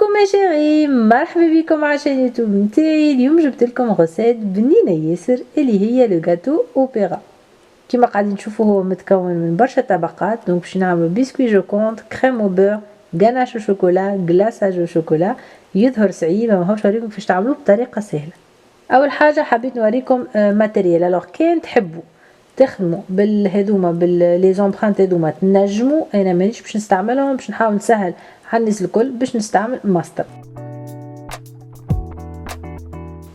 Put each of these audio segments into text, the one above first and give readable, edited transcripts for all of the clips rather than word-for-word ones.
كوكو ما شيري، مرحبا بكم على شان يوتيوب نتاعي. اليوم جبت لكم غسيل بنينه ياسر اللي هي لو غاتو اوبيرا. كيما قاعدين تشوفوا هو متكون من برشا طبقات. دونك باش نعملوا بسكوي جو كونت، كريم او بور، غاناش او شوكولا، غلاساج او شوكولا. يظهر صعيب ما هوش، نوريكم كيفاش تعملوه بطريقه سهله. اول حاجه حبيت نوريكم ماتيريال. الوغ كان تحبوا تخدموا بالهذوما لي زومبرانت هذوما تنجموا، انا مانيش باش نستعملهم، باش نحاول نسهل على الناس الكل، باش نستعمل ماستر.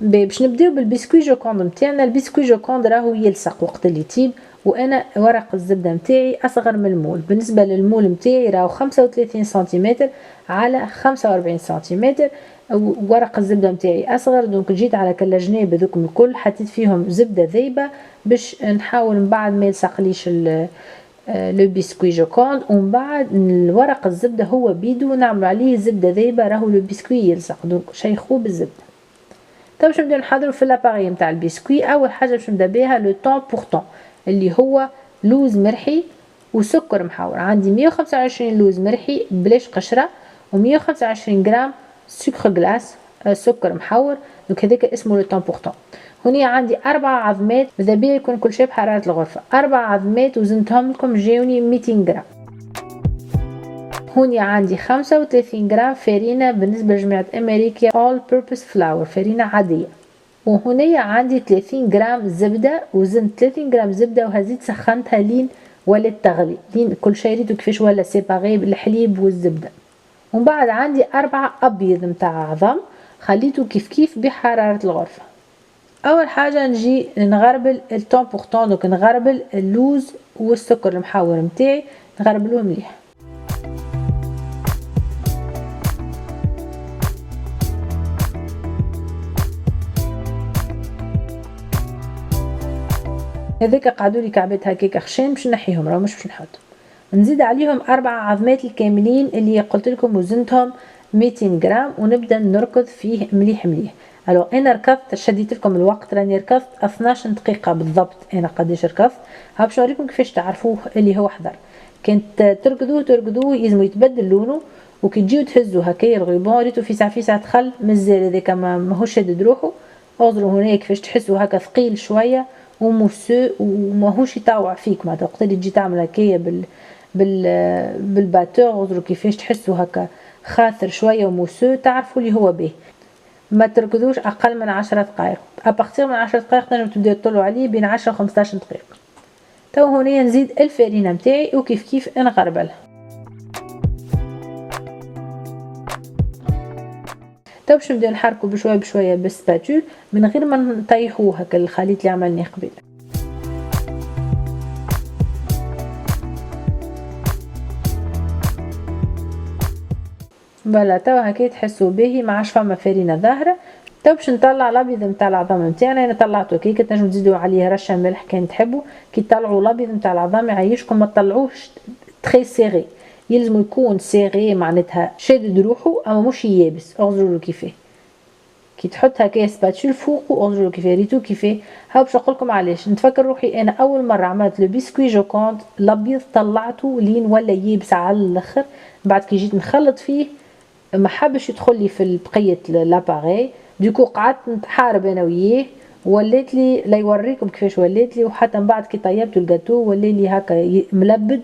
باش نبداو بالبسكوي جو كوند نتاعنا. البسكوي جو كوند راهو يلصق وقت اللي يطيب، وانا ورق الزبده نتاعي اصغر من المول. بالنسبه للمول نتاعي راهو 35 سنتيمتر على 45 سنتيمتر. ورق الزبده نتاعي اصغر، دونك جيت على كل جناب هذوكم الكل حطيت فيهم زبده ذايبه باش نحاول من بعد ما يلصقليش لو بسكوي جو كوند. ومن بعد الورق الزبده هو بيدو نعملوا عليه زبده ذايبه، راهو لو بسكوي يلصق. دونك شيخوه بالزبده. تو باش نبداو نحضروا في لاباري نتاع البسكوي. اول حاجه باش نبدا بها لو طون بور طون اللي هو لوز مرحي وسكر محور. عندي 125 لوز مرحي بلاش قشره، و125 غرام سكر غلاس، سكر محور. دونك هذاك اسمه لو طون بور طون. هنا عندي 4 عظمات، ماذا بيا يكون كل شيء بحراره الغرفه. 4 عظمات وزنتهم لكم جاوني 200 غرام. هوني عندي 35 غرام فارينة بالنسبة لجماعة أمريكا all purpose flour، فارينة عادية. وهنا عندي 30 غرام زبدة، وزنت 30 غرام زبدة وهزيت سخنتها لين ولات تغلي، لين كل شيء ريتو كيفاش ولا سيباغي بالحليب والزبدة. ومن بعد عندي 4 أبيض متاع عظم، خليته كيف بحرارة الغرفة. أول حاجة نجي نغربل الطون بور طون، دوك نغربل اللوز والسكر المحور متاعي، نغربلوه مليح. هذاك قعدوا لي كعبات هكاك خشين باش نحيهم، راه مش باش نحطهم. نزيد عليهم 4 عظمات الكاملين اللي قلت لكم وزنتهم 200 غرام، ونبدا نركض فيه مليح مليح. الو انا ركضت، شديت لكم الوقت، راني ركضت 12 دقيقه بالضبط. انا قداش ركضت ها باش نوريكم كيفاش تعرفوه اللي هو حضر. كنت ترقدوه يلزم يتبدل لونه، وكي تجيو تهزوا هكايا الغيبون ريتو في ساعه تخل مازال هذاك ماهوش شادد روحه. انظروا هنا كيفاش تحسوا هكا ثقيل شويه وموسو وماهوش يطاوع فيك. معناتها وقت اللي تجي تعمل هكايا بالباتور انظروا كيفاش تحسوا هكا خاثر شويه وموسو، تعرفوا اللي هو به. ما تركضوش اقل من 10 دقائق. ابارتيغ من 10 دقائق تنجم تبداو تطلعوا عليه بين 10 و 15 دقيقه. تو هنا نزيد الفارينه نتاعي وكيف نغربلها. تو باش نبداو نحركوا بشويه بالسباتول من غير ما نطيحوه هكا الخليط اللي عملناه قبل. فوالا تو هكا تحسوا باهي، ما عادش فما فارينه ظاهره. تو باش نطلع الابيض نتاع العظام نتاعنا. انا طلعته كي تنجموا تزيدوا عليه رشه ملح كان تحبوا. كي تطلعوا الابيض نتاع العظام يعيشكم ما تطلعوش تري سيغي، يلزم يكون سيغي معناتها شادد روحه اما مش يابس. انظروا كيفاه كي تحط هكايا سباتول فوق، انظروا كيفاه ريتو كيفاه. ها باش نقول لكم علاش نتفكر روحي انا اول مره عملت لو بسكوي جو كونت الابيض طلعته لين ولا يابس على الاخر. بعد كي جيت نخلط فيه ما حبش يدخل لي في بقيه لاباري، دوكو قعدت نتحارب انا وياه. ولات لي لا يوريكم كيفاش ولات لي. وحتى من بعد كي طيبت الجاتو ولا لي هكا ملبد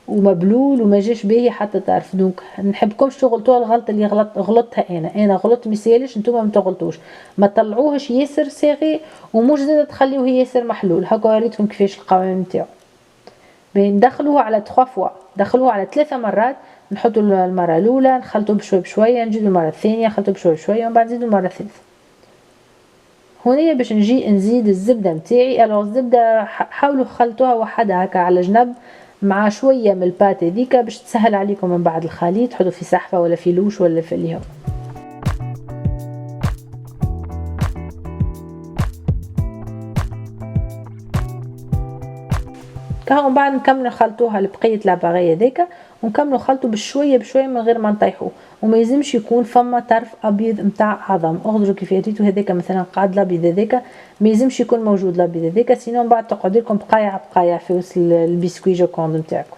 ومبلول وما جاش باهي حتى تعرف. دونك نحبكمش تغلطوها الغلطه اللي غلطتها انا غلطت ميسالش نتوما ما تغلطوش. ما طلعوهش ياسر صاغي ومش زاد تخليوه ياسر محلول. هكا وريتكم كيفاش القوام نتاعو. ندخلوه على 3 فوا، دخلوه على 3 مرات. نحطوا المره الاولى نخلطوه بشويه نجيبوا المره الثانيه نخلطوه بشويه ومن بعد نزيدوا المره الثالثه. هنا باش نزيد الزبده نتاعي. الو الزبده حاولوا خلطوها وحدها هكا على جنب مع شويه من البات هذيك باش تسهل عليكم من بعد الخليط. تحطوا في صحفه ولا في لوش ولا في اللي هو. كهو بعد نكملوا نخلطوها لبقيه لاباغي هذاك، ونكملوا نخلطوا بشويه من غير ما نطيحوه. وما يلزمش يكون فما طرف ابيض نتاع عظم. انظروا كيف ريتو هذاك مثلا قاعد الابيض هذاك ما يلزمش يكون موجود الابيض هذاك، سينو بعد تقعد لكم بقايع في وسط البسكوي جو كوند نتاعكم.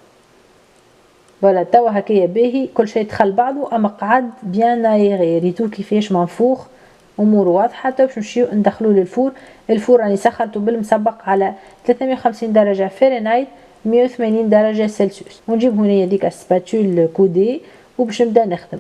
فوالا توا هكايا باهي كل شيء دخل بعضه، اما قعد بيان نايغي ريتو كيفاش منفوخ، امور واضحه. تو باش نمشيو ندخلوه للفور. الفور راني سخنته بالمسبق على 350 درجه فahrenheit 180 درجه سلسيوس. ونجيب هنا ديك السباتول كودي وباش نبدا نخدم.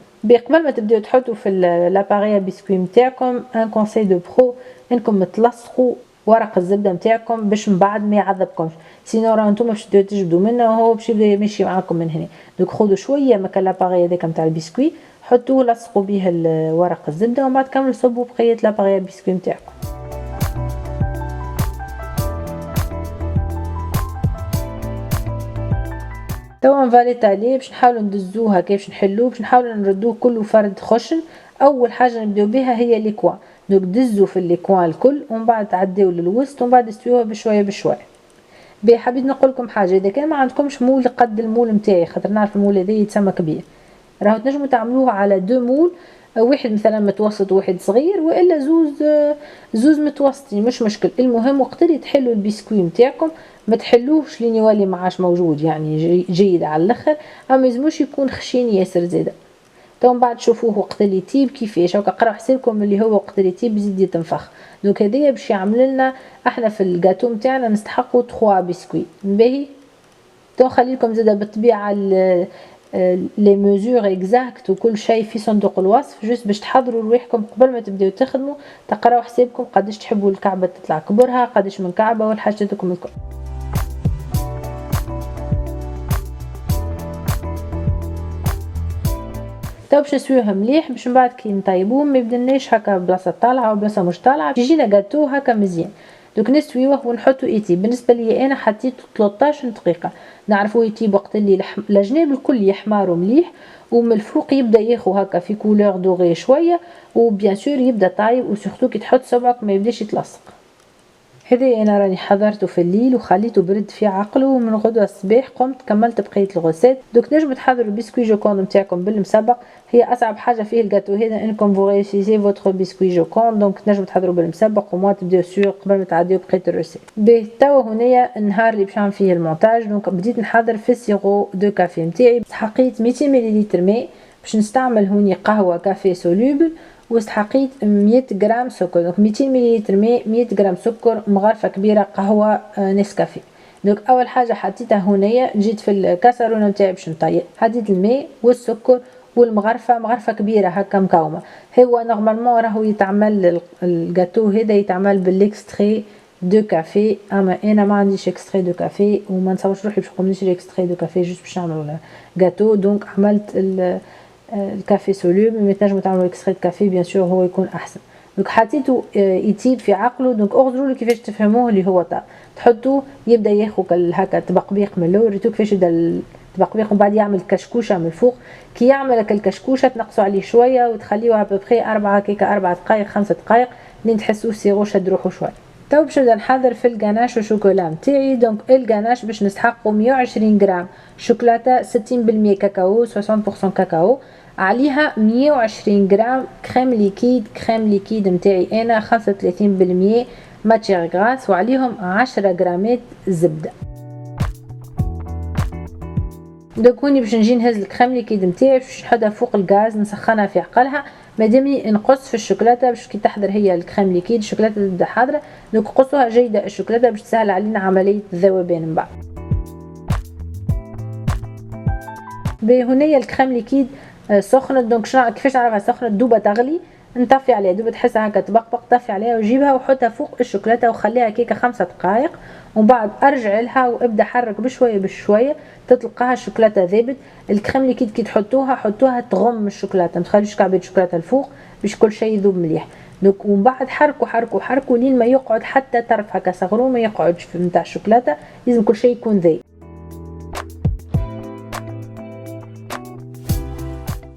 قبل ما تبداو تحطوا في لاباري بسكوي نتاعكم ان كونساي دو برو انكم تلصقوا ورق الزبده نتاعكم باش من بعد ما يعذبكمش، سينو راه نتوما باش تجبدوا منه وهو باش يبدا يمشي معاكم من هنا. دوك خذوا شويه مكا لاباري هذاك نتاع البسكوي، حطوه لصقوا به ورق الزبده ومن بعد كملوا صبوا بقيه لاباري بسكوي نتاعكم. توا نفالي تالي باش نحاولوا ندزوها كيفاش نحلوه، باش نحاولوا نردوه كله فرد خشن. اول حاجه نبداو بها هي ليكوان، دوك دزوا في الليكوان الكل ومن بعد تعديو للوسط ومن بعد استويوها بشويه بشويه. حبيت نقول لكم حاجه، اذا كان ما عندكمش مول قد المول نتاعي، خاطر نعرف المول هذا يتسمى كبير، راهو تنجموا تعملوه على دو مول، واحد مثلا متوسط وواحد صغير، والا زوز متوسطين مش مشكل. المهم وقت اللي تحلوا البسكوي نتاعكم ما تحلوهش لين يولي معاش موجود، يعني جيد على الاخر، اما يلزموش يكون خشين ياسر زاده. تو من بعد شوفوه وقت اللي يطيب كيفاش، هاكا قراو حسابكم اللي هو وقت اللي يطيب يزيد يتنفخ. دونك هذايا باش يعمل لنا احنا في الجاتو نتاعنا نستحقوا 3 بسكوي باهي. تو خليكم زاده بالطبيعه لي ميزور اكزاكت وكل شيء في صندوق الوصف، جوست باش تحضروا رواحكم قبل ما تبداو تخدموا، تقراو حسابكم قداش تحبوا الكعبه تطلع كبرها، قداش من كعبه والحاجاتكم الكل. تو باش نسويوها مليح باش من بعد كي نطيبوه ما يبدلناش هكا بلاصه طالعه وبلاصه مش طالعه، يجينا جاتو هكا مزيان. دوك نسويوه ونحطو يطيب. بالنسبه لي انا حطيته 13 دقيقه، نعرفوا يطيب وقت اللي الجناب الكل يحمروا مليح ومن الفوق يبدا ياخو هكا في كولور دوغي شويه، وبيان سور يبدا طايب، وسورتو كي تحط صبعك ما يبداش يتلصق. هذا انا راني حضرته في الليل وخليته برد في عقله، ومن غدوه الصباح قمت كملت بقيه الغوسيت. دوك نجم تحضروا البسكوي جوكوند نتاعكم بالمسبق، هي اصعب حاجه فيه الجاتو هذا انكم فو ريسيزي فوتر بسكوي جوكوند، دونك نجم تحضروا بالمسبق وما تبداو سور قبل ما تعديو بقيه الروسيت. توا هنايا النهار اللي باش نعمل فيه المونتاج، دونك بديت نحضر في السيرو دو كافي نتاعي. حقيت 200 مليلتر ماء باش نستعمل هوني قهوه كافي سولوبل، واستحقيت 100 غرام سكر. دونك 200 مليلتر ماء 100 غرام سكر مغرفه كبيره قهوه نسكافيه. دونك اول حاجه حطيتها هنايا، جيت في الكاسرونه نتاعي باش نطيب، حطيت الماء والسكر والمغرفه، مغرفه كبيره هكا مكومه. هو نورمالمون راهو يتعمل الجاتو هذا يتعمل بالاكستري دو كافي، اما انا ما عنديش اكستري دو كافي وما نصورش روحي باش نقوم نشري اكستري دو كافي جوست باش نعمل جاتو. دونك عملت الكافي سولوبل، مي تنجموا تعملوا اكستري كافي بيان سور هو يكون احسن. دونك حطيته يطيب في عقله. دونك اغزروا كيفاش تفهموه اللي هو طاب، تحطوه يبدا ياخذ هكا تبقبيق من الاول، ريتو كيفاش يبدا التبقبيق ومن بعد يعمل كشكوشه من الفوق. كي يعمل هكا الكشكوشه تنقصوا عليه شويه وتخليوها ببخي 4 كيكه 4 دقائق 5 دقائق لين تحسوه سيرو شد روحو شويه. تو باش نبدا نحضر في الغاناش والشوكولا نتاعي. دونك الغاناش باش نستحقوا 120 غرام شوكولاته 60% كاكاو 60% كاكاو، عليها 120 غرام كريم ليكيد. كريم ليكيد نتاعي انا 35% ماتيير غراس، وعليهم 10 غرامات زبده. دونك باش نجي نهز الكريم ليكيد نتاعي باش نحطها فوق الغاز نسخنها في عقلها، مادامني نقص في الشوكولاته باش كي تحضر هي الكريم ليكيد الشوكولاته تبدا حاضره. دونك قصوها جيده الشوكولاته باش تسهل علينا عمليه الذوبان من بعد. هنايا الكريم ليكيد سخنت. دونك كيفاش نعرفها سخنت؟ دوبه تغلي نطفي عليها، دوبه تحسها هكا تبقبق، طفي عليها وجيبها وحطها فوق الشوكولاته وخليها كيكه 5 دقائق، ومن بعد ارجع لها وابدا حرك بشويه بشويه تلقاها الشوكولاته ذابت. الكريم ليكيد كي حطوها تغم الشوكولاته، ما تخليوش كعبه الشوكولاته الفوق باش كل شيء يذوب مليح. دونك ومن بعد حركوا لين ما يقعد حتى طرف هكا صغرو ما يقعدش في نتاع الشوكولاته، لازم كل شيء يكون ذايب.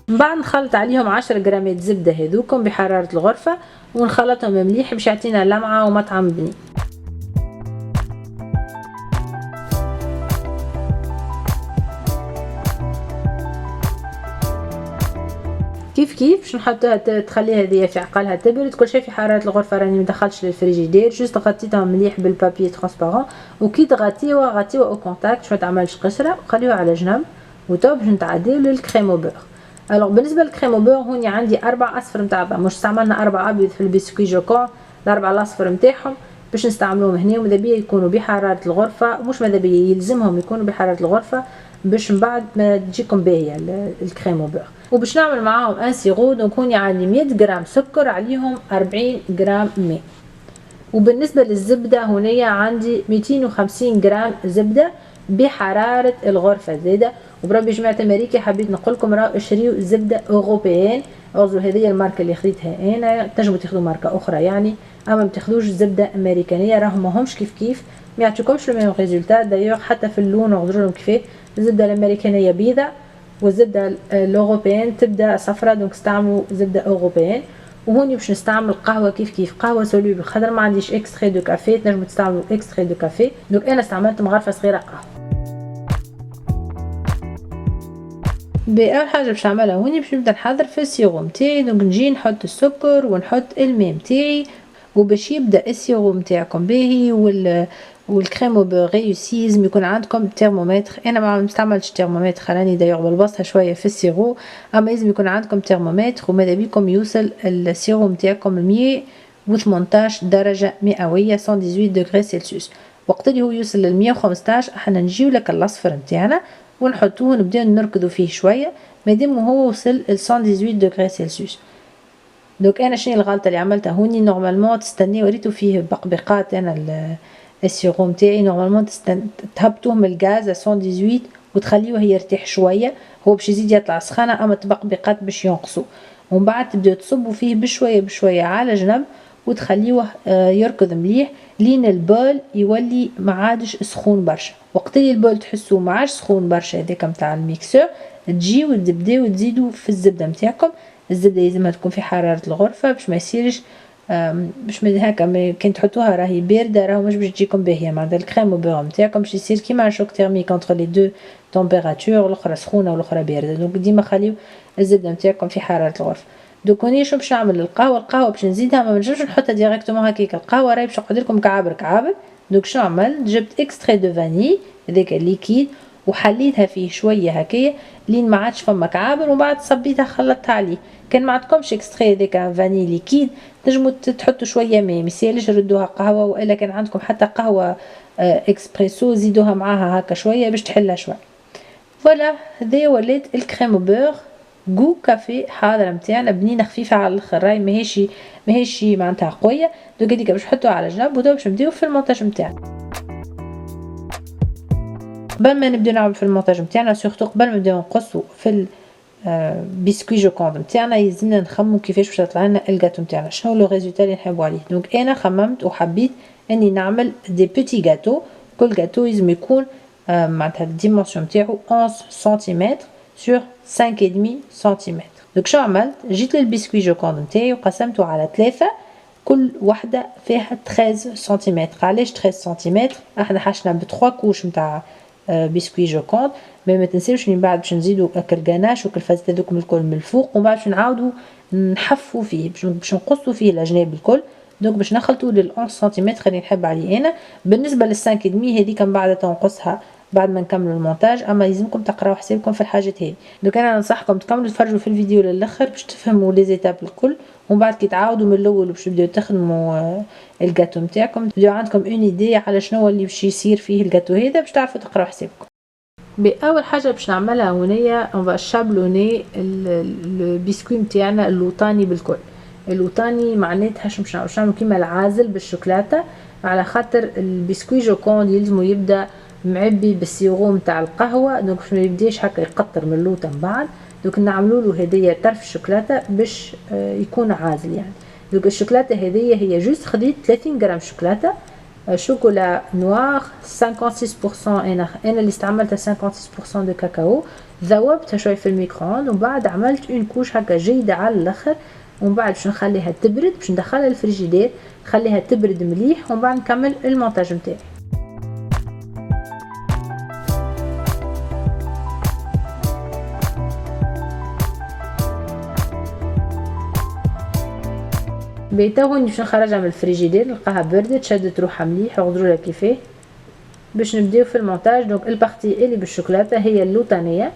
من بعد نخلط عليهم 10 غرامات زبده هذوكم بحراره الغرفه ونخلطهم مليح باش يعطينا لمعه ومطعم بنين. كيف باش نحطوها تخليها هذه في عقلها تبرد، كل شيء في حراره الغرفه. راني مدخلش للفريجيدير، جوست غطيتهم مليح بالبابي ترانسبارون، وكي تغطيوها غطيوها او كونتاكت باش ما تعملش قشره، وخليوها على جنب. وتو باش نتعداو للكريم او بور. الوغ بالنسبه للكريم او بور هوني عندي 4 اصفر نتاع مش استعملنا 4 ابيض في البسكوي جوكون، ال4 الاصفر نتاعهم باش نستعملوهم هنا، وماذا بيا يكونوا بحراره الغرفه، مش ماذا بيا يلزمهم يكونوا بحراره الغرفه باش من بعد ما تجيكم باهيه الكريم او بور. وباش نعمل معاهم ان سيرو دونك هوني عندي 100 غرام سكر عليهم 40 غرام ماء. وبالنسبه للزبده هنايا عندي 250 غرام زبده بحراره الغرفه زاده. وبربي جماعه امريكا حبيت نقول لكم راهو اشريو زبده اوروبيين، اغزو هذه الماركه اللي خديتها انا، تنجموا تاخذوا ماركه اخرى يعني، اما ما تاخذوش زبده امريكانيه راهم ماهمش كيف ما يعطيكمش لو ميم ريزولتا. دايوغ حتى في اللون اغزو لهم كيفاه، الزبده الامريكانيه بيضاء والزبده الاوروبيين تبدا صفراء، دونك استعملوا زبده اوروبيين. وهوني باش نستعمل قهوه كيف قهوه سوليبل، خاطر ما عنديش اكستري دو كافي، تنجموا تستعملوا اكستري دو كافي، دونك انا استعملت مغرفه صغيره قهوه. باول حاجه باش نعملها هوني باش نبدا نحضر في السيرو نتاعي، دونك نجي نحط السكر ونحط الماء نتاعي، وباش يبدا السيرو نتاعكم باهي والكريم او بور ريوسي لازم يكون عندكم ترمومتر. انا ما نستعملش ترمومتر، راني دايوغ بلبسها شويه في السيرو، اما لازم يكون عندكم ترمومتر، وماذا بيكم يوصل السيرو نتاعكم 118 درجه مئويه 118 دوغري سلسيوس. وقت اللي هو يوصل ل 115 احنا نجيو لك الاصفر نتاعنا ونحطوه نبداو نركضوا فيه شويه مادام هو وصل ل 118 دوغري سلسيوس. دونك انا شنو الغلطه اللي عملتها هوني، نورمالمون تستني وريتو فيه بقبقات، انا السيروم تاعي نورمالمون تهبطوه من الغاز 118 وتخليوه يرتاح شويه، هو باش يزيد يطلع سخانه اما تبقبقات باش ينقصوا، ومن بعد تبداو تصبوا فيه بشويه بشويه على جنب وتخليوه يركض مليح لين البول يولي ما عادش سخون برشا. وقت اللي البول تحسوه ما عادش سخون برشا هذاك نتاع الميكسور، تجيو تبداو تزيدوا في الزبده نتاعكم. الزبده لازمها تكون في حراره الغرفه باش ما يصيرش باش ما هكا كان تحطوها راهي بارده راهو مش باش تجيكم باهيه. معناتها الكريم او بور نتاعكم باش يصير كيما شوك تيرميك انتر لي دو تمبيراتور، الاخرى سخونه والاخرى بارده، دونك ديما خليو الزبده نتاعكم في حراره الغرفه. دوك هوني شنو باش نعمل القهوه باش نزيدها، ما نجمش نحطها ديريكتومون هكاك، القهوه راهي باش نقعد لكم كعابر. دوك شنو عملت، جبت اكستري دو فاني هذاك الليكيد وحليتها فيه شويه هكايا لين ما عادش فما كعابر، ومن بعد صبيتها خلطتها عليه. كان ما عندكمش اكستري هذاك فاني ليكيد تنجموا تحطوا شويه ماء، ميسالش ردوها قهوه، والا كان عندكم حتى قهوه اكسبريسو زيدوها معاها هكا شويه باش تحلها شويه. فوالا هذايا ولات الكريم او بور جو كافي حاضره نتاعنا، بنينه خفيفه على الاخر، راهي ماهيش معناتها قويه. دوك هذيك باش نحطوها على جنب، ودابا باش نبداو في المونتاج نتاعنا. قبل ما نبداو نعمل في المونتاج نتاعنا، سورتو قبل ما نبداو نقصوا في بسكوي جوكوند نتاعنا، يلزمنا نخمموا كيفاش باش يطلع لنا الجاتو نتاعنا، شنو لو ريزولتا اللي نحبوا عليه. دونك انا خممت وحبيت اني نعمل دي بيتي جاتو، كل جاتو لازم يكون معناتها الديمونسيون نتاعو 11 سنتيمتر سور 5.5 سنتيمتر. دونك شنو عملت، جيت للبسكوي جوكوند نتاعي وقسمته على 3، كل وحده فيها 13 سنتيمتر. علاش 13 سنتيمتر؟ احنا حشنا ب 3 كوش نتاع بسكوي جوكوند، ما تنساوش من بعد باش نزيدوا الكرغاناش والكلفازات هذوكم الكل من الفوق، ومن بعد باش نعاودوا نحفوا فيه باش نقصوا فيه الاجناب الكل. دونك باش نخلطوا لل 11 سنتيمتر اللي نحب عليه انا. بالنسبه لل 5.5 هذيك من بعد تنقصها بعد ما نكملوا المونتاج، اما لازمكم تقراو حسابكم في الحاجات هذه. دونك انا ننصحكم تكملوا تفرجوا في الفيديو للاخر باش تفهموا لي زيتاب الكل، ومن بعد كي تعاودوا من الاول باش تبداو تخدموا الجاتو نتاعكم تبداو عندكم اون ايدي على شنو اللي باش يصير فيه الجاتو هذا باش تعرفوا تقراو حسابكم. باول حاجه باش نعملها هنايا اون فا شابلوني البسكوي نتاعنا اللوطاني بالكل. اللوطاني معناتها باش نعملوا كيما العازل بالشوكولاته، على خاطر البسكوي جوكوند يلزمو يبدا معبي بالسيرو نتاع القهوه، دونك باش ما يبداش هكا يقطر من اللوطه من بعد. دونك نعملوا له هديه طرف الشوكولاته باش يكون عازل يعني. دونك الشوكولاته هذه هي جوست خديت 30 غرام شوكولاته شوكولا نوار 56%، انا اللي استعملت 56% دو كاكاو، ذوبتها شويه في الميكرووند ومن بعد عملت اون كوش هكا جيده على الاخر، ومن بعد باش نخليها تبرد باش ندخلها الفريجيدير نخليها تبرد مليح، ومن بعد نكمل المونتاج نتاعي. بيتا هوني باش نخرجها من الفريجيدير نلقاها بردت شدت روحها مليح، وغدروا كيفاه باش نبداو في المونتاج. دونك البارتي اللي بالشوكولاته هي اللوطانيه،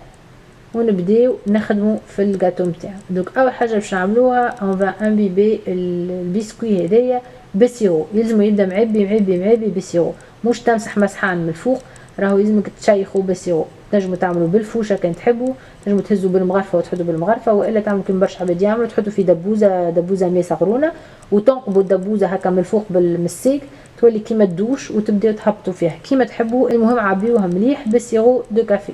ونبداو نخدمو في الجاتو نتاعنا. دوك اول حاجه باش نعملوها اون فا امبيبي البسكوي هذايا بسيرو، يلزم يبدا معبي معبي معبي بسيرو، مش تمسح مسحان من الفوق، راهو يلزمك تشيخو بسيرو. تنجمو تعملوا بالفوشه كان تحبوا، تنجمو تهزوا بالمغرفه وتحطوا بالمغرفه، والا تعملوا كيما برشا عباد يعملوا تحطوا في دبوزه مي صغرونه وتنقبوا الدبوزه هكا من الفوق بالمسيك تولي كيما الدوش وتبداو تهبطوا فيها كيما تحبوا. المهم عبيوها مليح بسيرو دو كافي.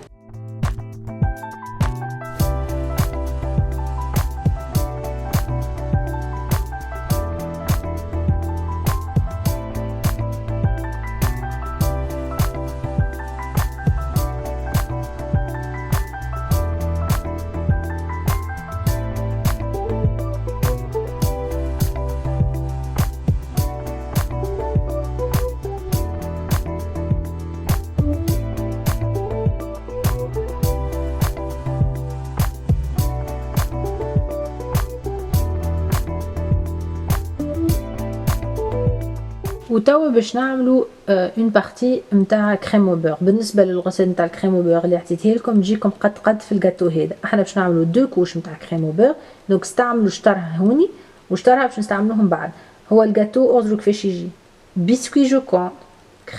وتوا باش نعملوا اون بارتي نتاع كريم او بور. بالنسبه للغسيل نتاع الكريم او بور اللي عطيته لكم تجيكم قد في الجاتو هذا. احنا باش نعملوا دو كوش نتاع كريم او بور، دونك استعملوا شطرها هوني وشطرها باش نستعملوهم بعد. هو الجاتو انظروا كيفاش يجي: بسكوي جو كونت،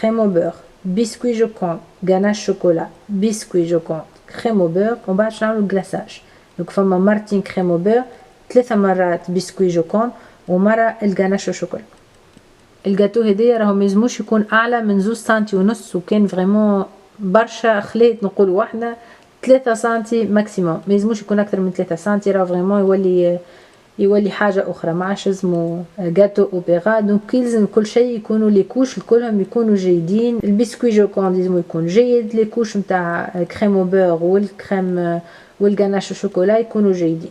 كريم او بور، بسكوي جو كونت، غاناش شوكولا، بسكوي جو كونت، كريم او بور، ومن بعد نعملوا الكلاصاج. دونك فما مرتين كريم او بور، 3 مرات بسكوي جو كونت، ومره الغاناش شوكولا. الجاتو هدية راهو ميزموش يكون اعلى من 2 سنتي ونص، وكان فريمون برشا خليت نقولوا واحدة 3 سنتي ماكسيموم، ميزموش يكون اكثر من 3 سنتي، راهو فريمون يولي حاجة اخرى، ما عادش اسمه جاتو اوبيرا. دونك يلزم كل شيء يكونوا لي كوش كلهم يكونوا جيدين. البسكوي جو كون لازم يكون جيد، لي كوش نتاع كريم او بور والكريم والغاناش شوكولا يكونوا جيدين.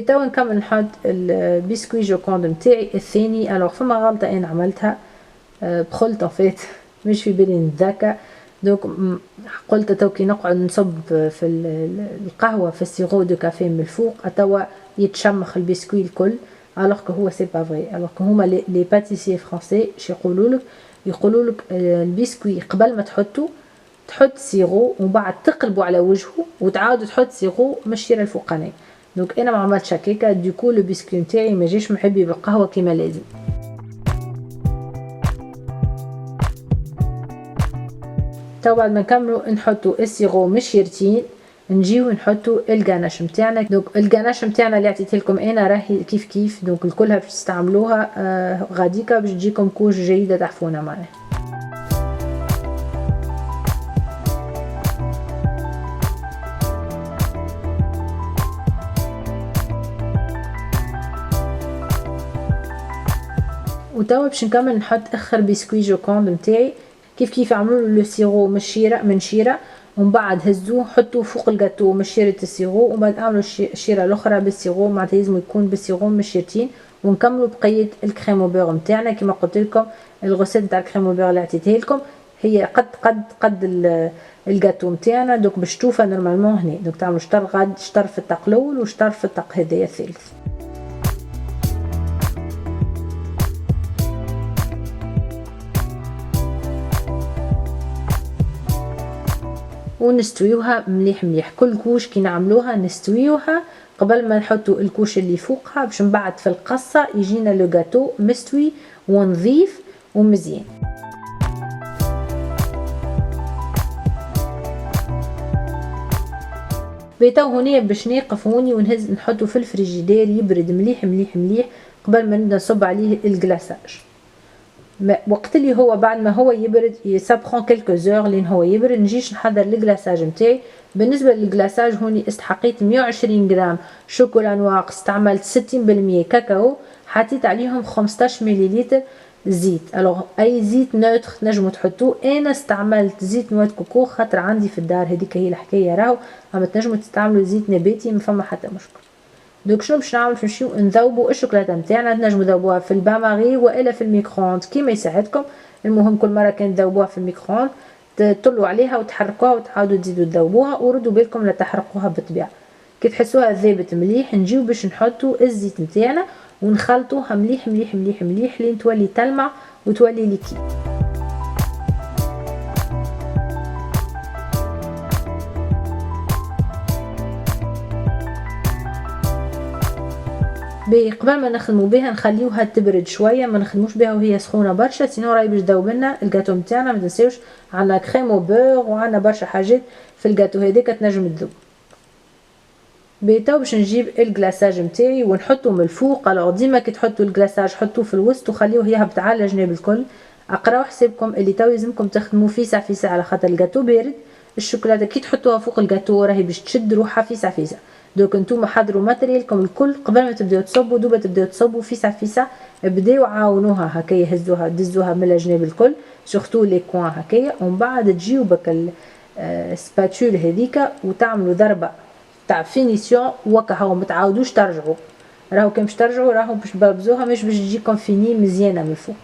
توا نكمل نحط البسكوي جو كوند نتاعي الثاني. الوغ فما غلطه انا عملتها، بخلت فيت مش في بالي نتذكر. دونك قلت تو كي نقعد نصب في القهوه في السيرو دو كافي من الفوق توا يتشمخ البسكوي الكل، الوغ كو هو سي با فري. الوغ كو هما لي باتيسيي فرونسي اش يقولوا لك البسكوي قبل ما تحط سيرو ومن بعد تقلبوا على وجهه وتعاودوا تحط سيرو من الشيره الفوقانيه. دونك انا ما عملتش هكاكا، دوكو لو بسكوي نتاعي ما جاش محبي بالقهوه كيما لازم. تو بعد ما نكملوا نحطوا السيرو مشيرتين، نجيو نحطوا الغاناش نتاعنا. دونك الغاناش نتاعنا اللي عطيت لكم انا راهي كيف دونك الكلها باش تستعملوها غاديكا باش تجيكم كوش جيده تحفونه معاه. وتوا باش نكمل نحط اخر بسكوي جو كوند نتاعي. كيف عملوا لو سيرو من شيره ومن بعد هزوه حطوه فوق الجاتو من شيره السيرو، ومن بعد اعملوا الشيره الاخرى بالسيرو، معناتها لازم يكون بالسيرو من شيرتين. ونكملوا بقيه الكريم او بور نتاعنا. كيما قلت لكم الغسيل نتاع الكريم او بور اللي عطيتها لكم هي قد الجاتو نتاعنا. دوك باش تشوفها نورمالمون هنا. دوك تعملوا شطر في الطق الاول وشطر في الطق هذايا الثالث. ونستويوها مليح. كل كوش كي نعملوها نستويوها قبل ما نحطوا الكوش اللي فوقها، باش من بعد في القصه يجينا لو جاتو مستوي ونظيف ومزيان. بيتو هوني باش نوقف هوني ونهز نحطه في الفريجيدير يبرد مليح قبل ما نبدا نصب عليه الكلاصاج. وقت اللي هو بعد ما هو يبرد يسابخون كلكو زور لين هو يبرد، نجيش نحضر الكلاصاج نتاعي. بالنسبه للكلاصاج هوني استحقيت 120 غرام شوكولا نواق، استعملت 60% كاكاو، حطيت عليهم 15 مليلتر زيت. الوغ اي زيت نوتر نجمو تحطوه، انا استعملت زيت نواه كوكو خاطر عندي في الدار، هذيك هي الحكايه راهو. اما تنجمو تستعملوا زيت نباتي ما فما حتى مشكل. دوك شنو باش نعمل؟ باش نمشيو نذوبوا الشوكولاته نتاعنا. تنجمو تذوبوها في الباماري والا في الميكرووند كيما يساعدكم. المهم كل مره كان تذوبوها في الميكرووند تطلوا عليها وتحركوها وتعاودوا تزيدوا تذوبوها، وردوا بالكم لا تحرقوها بالطبيعه. كي تحسوها ذابت مليح نجيو باش نحطوا الزيت نتاعنا ونخلطوها مليح مليح مليح مليح لين تولي تلمع وتولي ليكيد. قبل ما نخدموا بها نخليوها تبرد شويه، ما نخدموش بها وهي سخونه برشا، سينو راهي باش تذوب لنا الجاتو نتاعنا. ما تنساوش عندنا كريم وبور وعندنا برشا حاجات في الجاتو هذيك تنجم تذوب. تو باش نجيب الكلاصاج نتاعي ونحطو من الفوق. الوغ ديما كي تحطوا الكلاصاج حطوه في الوسط وخليوه يهبط على الجناب الكل. اقراو حسابكم اللي تو لازمكم تخدموا فيسع فيسع على خاطر الجاتو بارد. الشوكولاته كي تحطوها فوق الجاتو راهي باش تشد روحها فيسع فيسع. دوك نتوما حضروا ماتريالكم الكل قبل ما تبداو تصبوا، دوبا تبداو تصبوا فيسع فيسع، بداو عاونوها هكايا، هزوها دزوها من الجناب الكل، سورتو لي كوان هكايا، ومن بعد تجيو بك السباتول هذيك وتعملوا ضربه تاع فينيسيون وكا. هاو ما تعاودوش ترجعوا، راهو كان باش ترجعوا راهو باش تبلبزوها، مش باش تجيكم فيني مزيانه من الفوق.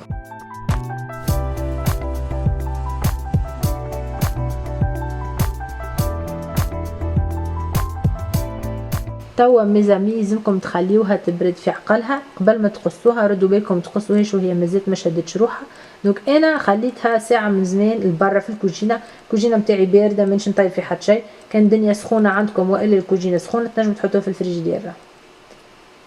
توا ميزامي لازمكم تخليوها تبرد في عقلها قبل ما تقصوها. ردوا بالكم تقصوهاش وهي مازالت ما شدتش روحها. دونك انا خليتها ساعه من زمان لبرا في الكوجينه. الكوجينه نتاعي بارده مانيش نطيب في حد شيء. كان الدنيا سخونه عندكم والا الكوجينه سخونه تنجموا تحطوها في الفريجيدير.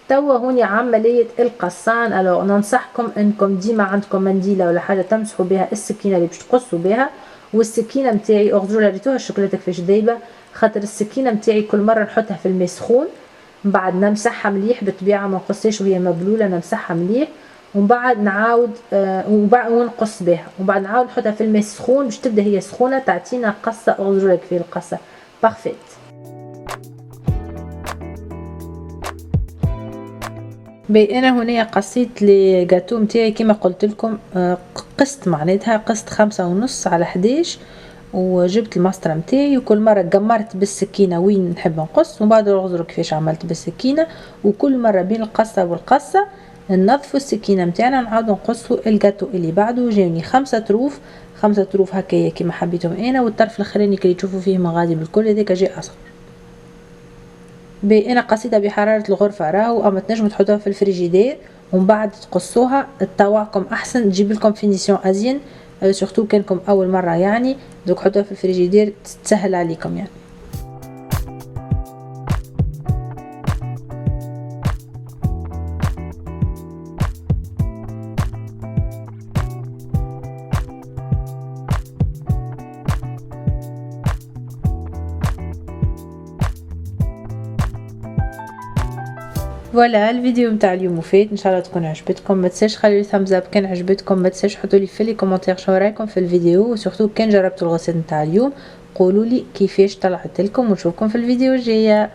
توا هوني عمليه القصان. الو ننصحكم انكم ديما عندكم منديله ولا حاجه تمسحوا بها السكينه اللي باش تقصوا بها. والسكينه نتاعي اغزروا ريتوها الشوكولاته كيفاش دايبه، خاطر السكينه نتاعي كل مره نحطها في الماء سخون، من بعد نمسحها مليح. بالطبيعه ما نقصيش وهي مبلوله، نمسحها مليح ومن بعد نعاود ونقص بها، ومن بعد نعاود نحطها في الماء سخون باش تبدا هي سخونه تعطينا قصه. اغزروا لك في القصه بارفيت. بي انا هنا قصيت لي جاتو نتاعي كيما قلت لكم. قست معناتها قست 5.5 على 11، وجبت المسطره نتاعي وكل مره قمرت بالسكينه وين نحب نقص، ومن بعد اغزروا كيفاش عملت بالسكينه. وكل مره بين القصه والقصه ننظفوا السكينه نتاعنا ونعاودوا نقصوا الجاتو اللي بعده. جاوني 5 طروف، 5 طروف هكايا كيما حبيتهم انا، والطرف الاخراني اللي تشوفوا فيه مغادي بالكل هذاك جاء اصغر. انا قصيتها بحراره الغرفه راهو، اما تنجموا تحطوها في الفريجيدير ومن بعد تقصوها تطوعكم احسن، تجيب لكم فينيسيون ازين. سورتو كانكم اول مره يعني، دوك حطوها في الفريجيدير تسهل عليكم يعني. فوالا الفيديو نتاع اليوم مفيد، ان شاء الله تكون عجبتكم. ما تنساش خليوا لي ثامز اب كان عجبتكم، ما تنساش حطوا لي في لي كومونتير شنو رايكم في الفيديو، وسورتو كان جربتوا الغسيل نتاع اليوم قولوا لي كيفاش طلعت لكم، ونشوفكم في الفيديو الجايه.